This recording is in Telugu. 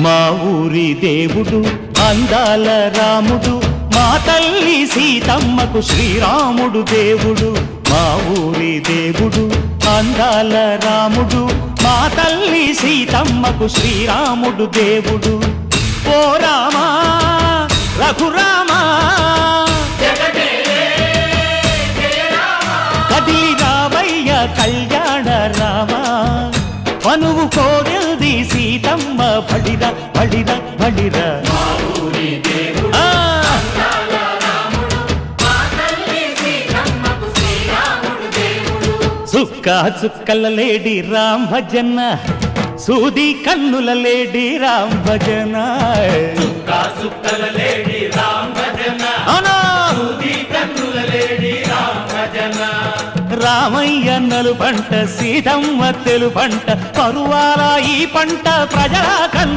మా ఊరి దేవుడు అందాల రాముడు, మా తల్లి సీతమ్మకు శ్రీరాముడు దేవుడు. మా ఊరి దేవుడు అందాల రాముడు, మా తల్లి సీతమ్మకు శ్రీరాముడు దేవుడు. ఓ రామా రఘురామా కదిలి రావయ్య కళ్యాణ రామా, పనువు కోగల్ది సీతమ్మ బడిరా బడిరా బడిరా. చుక్క చుక్కల లేడి రామ్ భజన, సూది కన్నుల లేడి రామ్ భజన. చుక్కల లేడి రామ్ భజన, సూది కన్నుల లేడి రామ్ భజన. రామయ్య నలు పంట, సీతమ్మ తెలు పంట, పరువాల ఈ పంట ప్రజల కన్ను